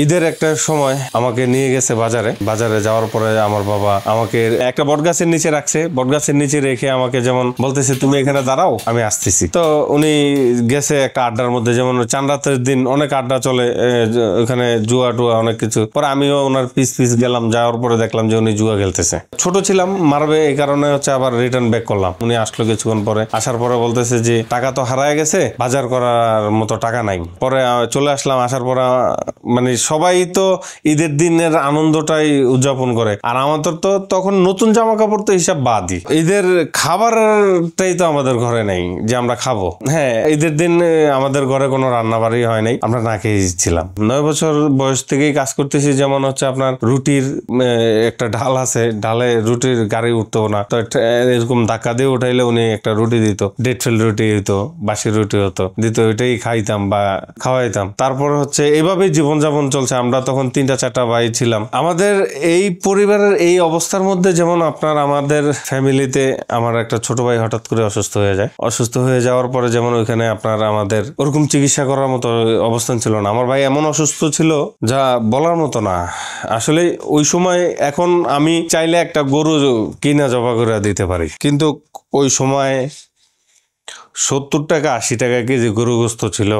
ঈদের একটা সময় আমাকে নিয়ে গেছে বাজারে যাওয়ার পরে আমার বাবা আমাকে একটা বটগাছের নিচে রাখছে, বটগাছের নিচে রেখে আমাকে যেমন বলতেছে তুমি এখানে দাঁড়াও আমি আসতেছি। তো উনি গেছে একটা আড্ডার মধ্যে, যেমন চাঁদ রাতের দিন অনেক আড্ডা চলে ওখানে, জুয়া টুয়া অনেক কিছু। পরে আমিও ওনার পিস গেলাম, যাওয়ার পরে দেখলাম যে উনি জুয়া খেলতেছে। ছোট ছিলাম, মারবে এই কারণে হচ্ছে আবার রিটার্ন ব্যাক করলাম। উনি আসলো কিছুক্ষণ পরে, আসার পরে বলতেছে যে টাকা তো হারায় গেছে, বাজার করার মতো টাকা নাই। পরে চলে আসলাম, আসার পরে মানে সবাই তো ঈদের দিনের আনন্দটাই উদযাপন করে, আর আমাদের তো তখন নতুন জামা কাপড় তো হিসাব বাদই, ঈদের খাবারটাই তো আমাদের ঘরে নাই যে আমরা খাবো। হ্যাঁ, ঈদের দিন আমাদের ঘরে কোনো রান্না বাড়ি হয় নাই, আমরা না খেয়েছিলাম। 9 বছর বয়স থেকেই কাজ করতেছি। যেমন হচ্ছে আপনার রুটির একটা ঢাল আছে, ঢালে রুটির গাড়ি উঠতো না, তো এরকম ধাক্কা দিয়ে উঠাইলে উনি একটা রুটি দিত, ডেড ফেল রুটি হতো, বাসি রুটি হতো, দিত, ওইটাই খাইতাম বা খাওয়াইতাম। তারপর হচ্ছে এইভাবেই জীবনযাপন চলছে। আমরা তখন 3-4টা ভাই ছিলাম। আমাদের এই পরিবারের এই অবস্থার মধ্যে যেমন আপনার আমাদের ফ্যামিলিতে আমার একটা ছোট ভাই হঠাৎ করে অসুস্থ হয়ে যায়। অসুস্থ হয়ে যাওয়ার পরে যেমন ওইখানে আপনার আমাদের ওরকম চিকিৎসা করার মতো অবস্থান ছিল না। আমার ভাই এমন অসুস্থ ছিল যা বলার মতো না। আসলে ওই সময় এখন আমি চাইলে একটা গরু কিনা জবা করে দিতে পারি, কিন্তু ওই সময় 70 টাকা 80 টাকা কেজি গরু গোস্ত ছিল।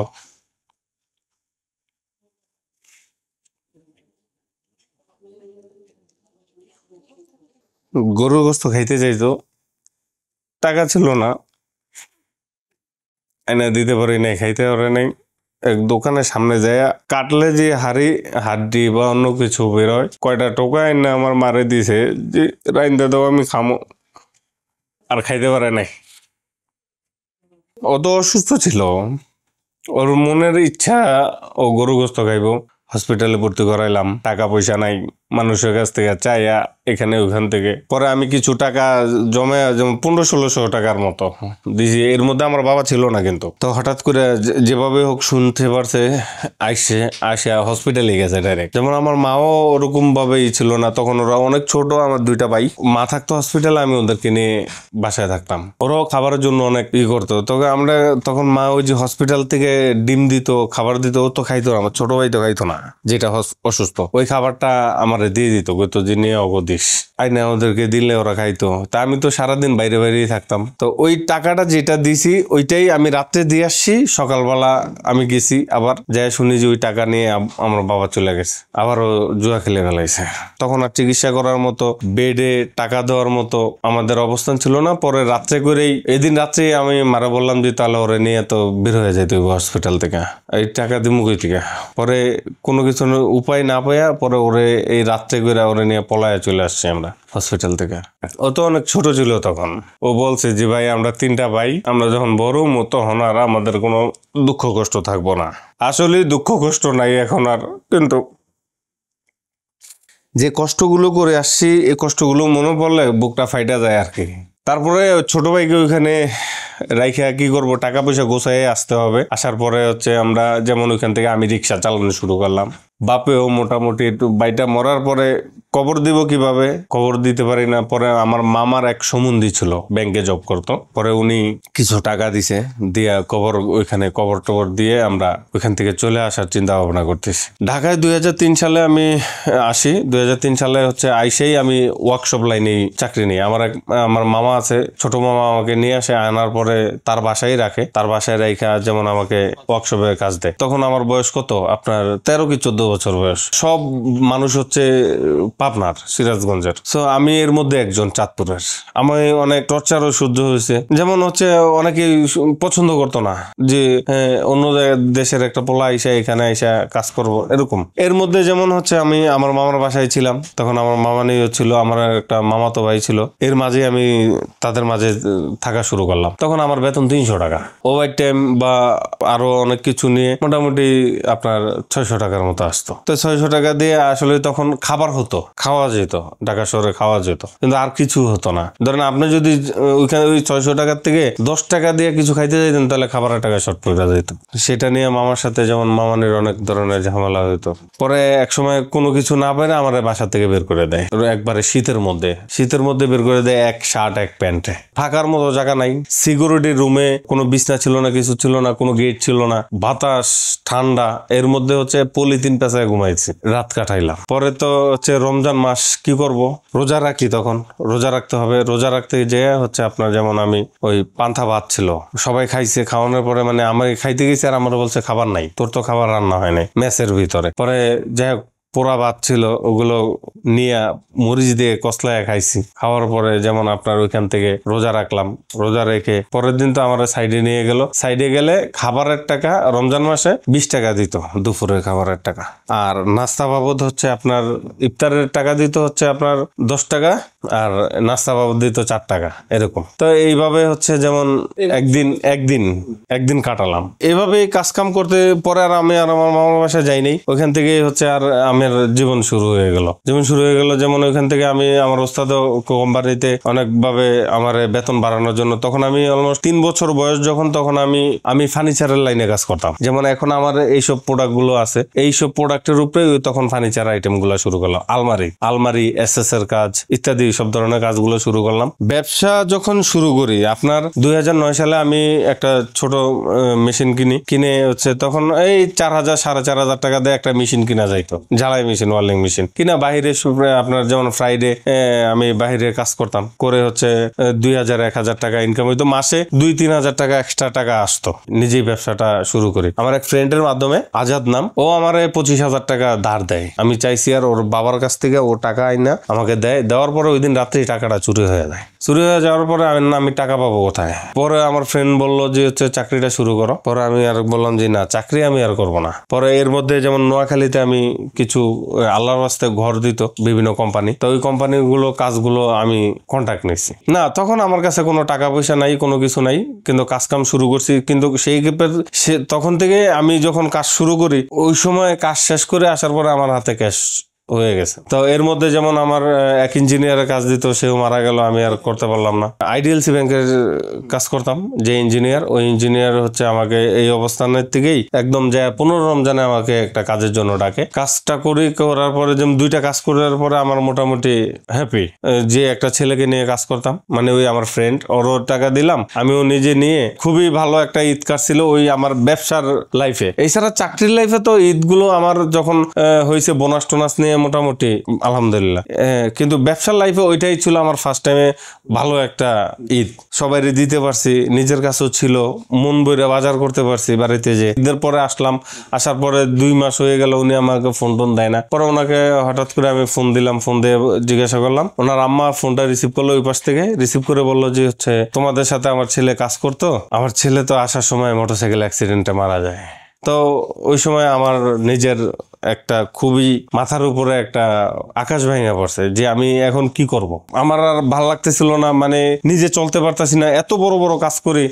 গরু গোস্ত খাইতে চাইতো, টাকা ছিল না, এনে দিতে পারি নাই, খাইতে পারে নাই। এক দোকানের সামনে যায় কাটলে যে হাড্ডি বা অন্য কিছু বেরোয়, কয়টা টোকা এনে আমার মারে দিছে যে রাইন্দা দাও আমি খামো, আর খাইতে পারে নাই। ও তো অসুস্থ ছিল, ওর মনের ইচ্ছা ও গরু গোস্ত খাইবো। হসপিটালে ভর্তি করাইলাম, টাকা পয়সা নাই, মানুষের কাছ থেকে চাইয়া এখানে ওখান থেকে। পরে আমি কিছু টাকা জমে, যেমন 1500-1600 টাকার মতো দিয়েছি। এর মধ্যে আমার বাবা ছিল না, কিন্তু তো হঠাৎ করে যেভাবে হোক শুনতে পারছে, আসে হসপিটালে গেছে ডাইরেক্ট। যেমন আমার মাও ওরকম ভাবেই ছিল না, তখন ওরা অনেক ছোট, আমার 2টা ভাই। মা থাকতো হসপিটালে, আমি ওদেরকে নিয়ে বাসায় থাকতাম। ওরাও খাবারের জন্য অনেক করতো। তবে আমরা তখন মা ওই যে হসপিটাল থেকে ডিম দিত, খাবার দিত, ও তো খাইতো না, আমার ছোট ভাই তো খাইতো না, যেটা অসুস্থ। ওই খাবারটা আমার দিয়ে দিত, কইতো যে নিয়ে অগদিস আইনা ওদেরকে দিলে ওরা খাইতো। তা আমি তো সারাদিন বাইরেই থাকতাম। তো ওই টাকাটা যেটা দিছি ওইটাই আমি রাত্রে দিয়ে আসছি, সকালবেলা আমি গেছি, আবার যাই শুনি যে ওই টাকা নিয়ে আমার বাবা চলে গেছে, আবারও জুয়া খেলে ফেলাইছে। তখন আর চিকিৎসা করার মতো, বেডে টাকা দেওয়ার মতো আমাদের অবস্থান ছিল না। পরে রাত্রে করেই, এদিন রাত্রে আমি মারা বললাম যে তাহলে ওরে নিয়ে তো বের হয়ে যাইতে হসপিটাল থেকে, এই টাকা দিমু কই থেকে। পরে কোনো কিছু উপায় না পাইয়া পরে ওরে এই রাত্রে করে ওরে নিয়ে পলায় চলে আসছি আমরা হসপিটাল থেকে। ও তো অনেক ছোট ছিল তখন। ও বলছে যে ভাই আমরা 3টা ভাই, আমরা যখন বড় তখন আর আমাদের কোনো দুঃখ কষ্ট থাকবো না। আসলে দুঃখ কষ্ট নাই এখন আর, কিন্তু যে কষ্টগুলো করে আসছি এই কষ্টগুলো মনে পড়লে বুকটা ফাইটা যায় আর কি। তারপরে ছোট ভাইকে ওইখানে রাইখা কি করব, টাকা পয়সা গোছায় আসতে হবে। আসার পরে হচ্ছে আমরা যেমন ওইখান থেকে আমি রিক্সা চালানো শুরু করলাম। বাপেও মোটামুটি একটু, বাইটা মরার পরে কবর দিব কিভাবে, কবর দিতে পারি না। পরে আমার মামার এক সম্বন্ধী ছিল, ব্যাংকে জব করতো, পরে উনি কিছু টাকা দিছে, দিয়া ওইখানে কবর টবর দিয়ে আমরা ওইখান থেকে চলে আসার চিন্তা ভাবনা করতেছি। ঢাকায় 2003 সালে আমি আসি। 2003 সালে হচ্ছে আইসেই আমি ওয়ার্কশপ লাইনে চাকরি নিই। আমার মামা আছে, ছোট মামা আমাকে নিয়ে আসে, আনার পরে তার বাসায় রাখে, তার বাসায় রাখা যেমন আমাকে ওয়ার্কশপে কাজ দেয়। তখন আমার বয়স কত, আপনার 13 কি 14 বছর বয়স। সব মানুষ হচ্ছে পাবনার, সিরাজগঞ্জের। সো আমি এর মধ্যে একজন চাঁদপুরের। আমি অনেক টর্চারও সহ্য হয়েছে। যেমন হচ্ছে অনেকেই পছন্দ করতো না যে অন্য দেশের একটা পোলা আইসা এখানে আইসা কাজ করব, এরকম। এর মধ্যে যেমন হচ্ছে আমি আমার মামার বাসায় ছিলাম, তখন আমার মামা নিয়ে ছিল, আমার একটা মামাতো ভাই ছিল। এর মাঝে আমি তাদের মাঝে থাকা শুরু করলাম। তখন আমার বেতন 300 টাকা, ওভার টাইম বা আরো অনেক কিছু নিয়ে মোটামুটি আপনার 600 টাকার মতো আসতো। তো 600 টাকা দিয়ে আসলে তখন খাবার হতো, খাওয়া যেত, ঢাকা শহরে খাওয়া যেত, কিন্তু আর কিছু হতো না। ধরেন আপনি যদি ওইখানে ওই 600 টাকার থেকে 10 টাকা দিয়ে কিছু খাইতে যেতেন, তাহলে খাবারের টাকা শর্ট পড়ে যেত। সেটা নিয়ে মামার সাথে যেমন মামানির অনেক ধরনের ঝামেলা হইতো। পরে একসময় কোনো কিছু না পেরে আমার বাসা থেকে বের করে দেয়, একবারে শীতের মধ্যে বের করে দেয়, এক শার্ট এক প্যান্টে। থাকার মতো জায়গা নাই, সিকিউরিটি রুমে কোনো বিছনা ছিল না, কিছু ছিল না, কোনো গেট ছিল না, বাতাস ঠান্ডা, এর মধ্যে হচ্ছে পলিথিন পেঁচায় ঘুমাইছি, রাত কাটাইলাম। পরে তো হচ্ছে রমজান মাস, কি করব, রোজা রাখি, তখন রোজা রাখতে হবে। রোজা রাখতে যে হচ্ছে আপনার যেমন আমি ওই পান্তা ভাত ছিল, সবাই খাইছে, খাওয়ানোর পরে মানে আমি খাইতে গেছি আর আমার বলছে খাবার নাই, তোর তো খাবার রান্না হয় নাই মেসের ভিতরে। পরে যাই হোক পোড়া ভাত ছিল, ওগুলো নিয়ে মরিচ দিয়ে কসলায় খাইছি। খাওয়ার পরে যেমন আপনার ওইখান থেকে রোজা রাখলাম। রোজা রেখে পরের দিন তো আমার সাইডে নিয়ে গেল। সাইডে গেলে খাবারের টাকা রমজান মাসে 20 টাকা দিত, দুপুরের খাবারের টাকা। আর নাস্তা বাবদ হচ্ছে আপনার ইফতারের টাকা দিত হচ্ছে আপনার 10 টাকা, আর নাস্তা বাবদ দিত 4 টাকা, এরকম। তো এইভাবে হচ্ছে যেমন একদিন কাটালাম এইভাবে কাজ কাম করতে। পরে আর আমি আর আমার মামার বাসায় যাই নাই। ওইখান থেকে হচ্ছে আর আমার জীবন শুরু হয়ে গেল। যেমন ওইখান থেকে আমি আমার ওস্তাদ কোম্পানিতে অনেকভাবে আমার বেতন বাড়ানোর জন্য, তখন আমি অলমোস্ট 3 বছর বয়স যখন, তখন আমি ফার্নিচারের লাইনে কাজ করতাম। যেমন এখন আমার এইসব প্রোডাক্ট গুলো আছে, এইসব প্রোডাক্টের উপরে তখন ফার্নিচার আইটেম গুলো শুরু করলাম। আলমারি এসএস এর কাজ ইত্যাদি সব ধরনের কাজগুলো শুরু করলাম। ব্যবসা যখন শুরু করি আপনার 2009 সালে আমি একটা ছোট মেশিন কিনে হচ্ছে তখন এই 4000 4500 টাকা দিয়ে একটা মেশিন কিনা যাইতো, ঝালাই মেশিন, ওয়ার্লিং মেশিন কিনা। বাইরে আপনার যেমন ফ্রাইডে আমি বাইরে কাজ করতাম, করে হচ্ছে 2000-1000 টাকা ইনকাম হইতো। মাসে 2-3 হাজার টাকা এক্সট্রা টাকা আসতো। নিজেই ব্যবসাটা শুরু করি আমার এক ফ্রেন্ডের মাধ্যমে, আজাদ নাম। ও আমার 25,000 টাকা ধার দেয়। আমি চাইছি আর ওর বাবার কাছ থেকে ও টাকা আইনা আমাকে দেয়। দেওয়ার পরে ওই দিন রাত্রেই টাকাটা চুরি হয়ে যায়। চুরি হয়ে যাওয়ার পরে আমি টাকা পাবো কোথায়? পরে আমার ফ্রেন্ড বললো যে হচ্ছে চাকরিটা শুরু করো। পরে আমি আর বললাম যে না, চাকরি আমি আর করবো না। পরে এর মধ্যে যেমন নোয়াখালীতে আমি কিছু আল্লাহর রাস্তে ঘর দিত বিভিন্ন কোম্পানি, তো ওই কোম্পানিগুলো কাজগুলো আমি কন্ট্যাক্ট নিচ্ছি। না, তখন আমার কাছে কোনো টাকা পয়সা নাই, কোনো কিছু নাই, কিন্তু কাজ কাম শুরু করছি। কিন্তু তখন থেকে আমি যখন কাজ শুরু করি, ওই সময় কাজ শেষ করে আসার পরে আমার হাতে ক্যাশ হয়ে গেছে। তো এর মধ্যে যেমন আমার এক ইঞ্জিনিয়ারের কাজ দিত, সেও মারা গেল, আমি আর করতে পারলাম না। আইডিএলসি ব্যাংকের কাজ করতাম, যে ইঞ্জিনিয়ার, ওই ইঞ্জিনিয়ার হচ্ছে আমাকে এই অবস্থানের থেকেই একদম যে 15 রমজানে আমাকে একটা কাজের জন্য ডাকে। কাজটা করার পরে যেমন 2টা কাজ করার পরে আমার মোটামুটি হ্যাপি। যে একটা ছেলেকে নিয়ে কাজ করতাম, মানে ওই আমার ফ্রেন্ড, ওরও টাকা দিলাম, আমিও নিজে নিয়ে খুবই ভালো একটা ঈদ কাটছিল ওই আমার ব্যবসার লাইফে। এছাড়া চাকরির লাইফে তো ঈদগুলো আমার যখন হয়েছে বোনাস টোনাস নিয়ে মোটামুটি আলহামদুলিল্লাহ, কিন্তু ব্যবসার লাইফে ওইটাই ছিল আমার ফার্স্ট টাইমে ভালো একটা ঈদ। সবাই দিতে পারছি, নিজের কাছেও ছিল, মন বইরা বাজার করতে পারছি বাড়িতে। যে ঈদের পরে আসার পরে 2 মাস হয়ে গেল, উনি আমাকে ফোন দেয় না। পরে ওনাকে হঠাৎ করে আমি ফোন দিলাম, ফোন দিয়ে জিজ্ঞাসা করলাম। ওনার আম্মা ফোনটা রিসিভ করলো ওই পাশ থেকে, রিসিভ করে বললো যে হচ্ছে তোমাদের সাথে আমার ছেলে কাজ করতো, আমার ছেলে তো আসার সময় মোটরসাইকেল অ্যাক্সিডেন্টে মারা যায়। তো ওই সময় আমার নিজের একটা খুবই মাথার উপরে একটা আকাশ ভেঙে পড়ছে যে আমি এখন কি করব। আমার আর ভাল লাগতেছিল না, মানে নিজে চলতে পারতাছি না। এত বড় বড় কাজ করি,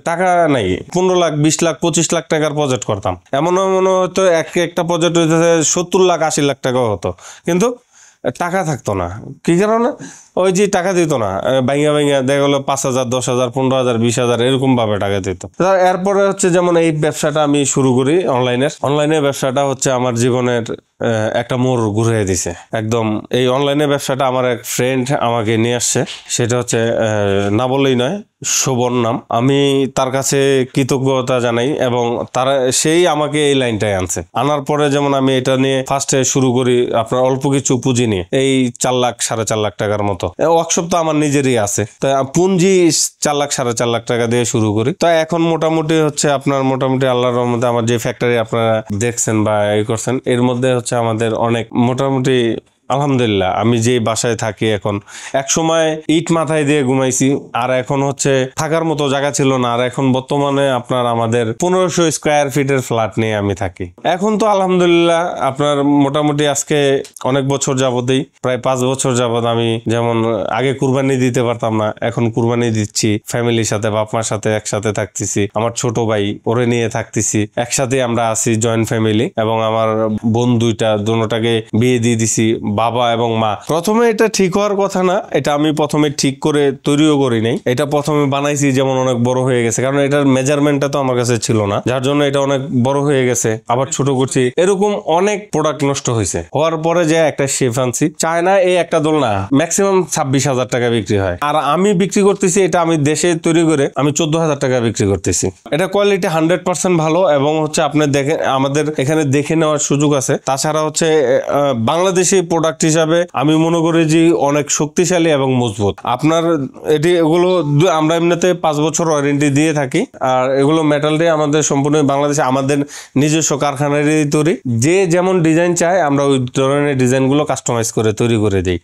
টাকা নাই। 15 লাখ 20 লাখ 25 লাখ টাকার প্রজেক্ট করতাম। এমন হয়তো একটা প্রজেক্ট হইতে 70 লাখ 80 লাখ টাকাও হতো, কিন্তু টাকা থাকতো না। কি কারণে? ওই যে টাকা দিত না, ভাইয়া দেখা গেলো 5,000 10,000 15,000 20,000 এরকম ভাবে টাকা দিত। এরপরে হচ্ছে যেমন এই ব্যবসাটা আমি শুরু করি, অনলাইনে ব্যবসাটা হচ্ছে আমার জীবনের একটা মোড় ঘুরে দিছে একদম। এই অনলাইনে ব্যবসাটা আমার এক ফ্রেন্ড আমাকে নিয়ে আসছে, সেটা হচ্ছে না বললেই নয়, শোভন নাম। আমি তার কাছে কৃতজ্ঞতা জানাই, এবং সেই আমাকে এই লাইনটায় আনার পরে যেমন আমি এটা নিয়ে ফার্স্টে শুরু করি আপনার অল্প কিছু পুঁজি নিয়ে, এই 4 লাখ 4.5 লাখ টাকার মতো। ওয়ার্কশপ তো আমার নিজেরই আছে, তো পুঁজি 4 লাখ 4.5 লাখ টাকা দিয়ে শুরু করি। তো এখন মোটামুটি হচ্ছে আপনার আল্লাহর রহমতে আমার যে ফ্যাক্টরি আপনারা দেখছেন বা এই করছেন, এর মধ্যে হচ্ছে আমাদের অনেক মোটামুটি আলহামদুলিল্লাহ। আমি যে বাসায় থাকি এখন, এক সময় ইট মাথায় দিয়ে ঘুমাইছি, আর এখন হচ্ছে থাকার মতো জায়গা ছিল না। আর এখন বর্তমানে আপনার আমাদের 1500 স্কোয়ার ফিটের ফ্ল্যাট নিয়ে আমি থাকি। এখন তো আলহামদুলিল্লাহ আপনার মোটামুটি আজকে অনেক বছর যাবতেই, প্রায় 5 বছর যাবত আমি যেমন আগে কুরবানি দিতে পারতাম না, এখন কুরবানি দিচ্ছি। ফ্যামিলির সাথে, বাপ মার সাথে একসাথে থাকতেছি। আমার ছোট ভাই, ওরে নিয়ে থাকতেছি, একসাথে আমরা আছি, জয়েন্ট ফ্যামিলি। এবং আমার বোন দুটাকে বিয়ে দিয়ে দিছি, বাবা এবং মা। প্রথমে এটা ঠিক হওয়ার কথা না, এটা আমি প্রথমে ঠিক করে তৈরিও করি নাই। এটা প্রথমে বানাইছি যেমন অনেক বড় হয়ে গেছে, কারণ এটার মেজারমেন্টটা তো আমার কাছে ছিল না, যার জন্য এটা অনেক বড় হয়ে গেছে, আবার ছোট করছি, এরকম অনেক প্রোডাক্ট নষ্ট হয়েছে। হওয়ার পরে যে একটা শেফ আনছি, চায়না এই একটা দোলনা ম্যাক্সিমাম 26,000 টাকা বিক্রি হয়, আর আমি বিক্রি করতেছি এটা আমি দেশে তৈরি করে আমি 14,000 টাকা বিক্রি করতেছি। এটা কোয়ালিটি 100% ভালো, এবং হচ্ছে আপনি দেখেন আমাদের এখানে দেখে নেওয়ার সুযোগ আছে। তাছাড়া হচ্ছে বাংলাদেশি প্রোডাক্ট হিসাবে আমি মনে করি যে অনেক শক্তিশালী এবং মজবুত। আপনার এগুলো আমরা এমনিতে 5 বছর ওয়ারেন্টি দিয়ে থাকি, আর এগুলো মেটাল দিয়ে আমাদের সম্পূর্ণ বাংলাদেশে আমাদের নিজস্ব কারখানারই তৈরি। যে যেমন ডিজাইন চায় আমরা ওই ধরনের ডিজাইনগুলো কাস্টমাইজ করে তৈরি করে দিই।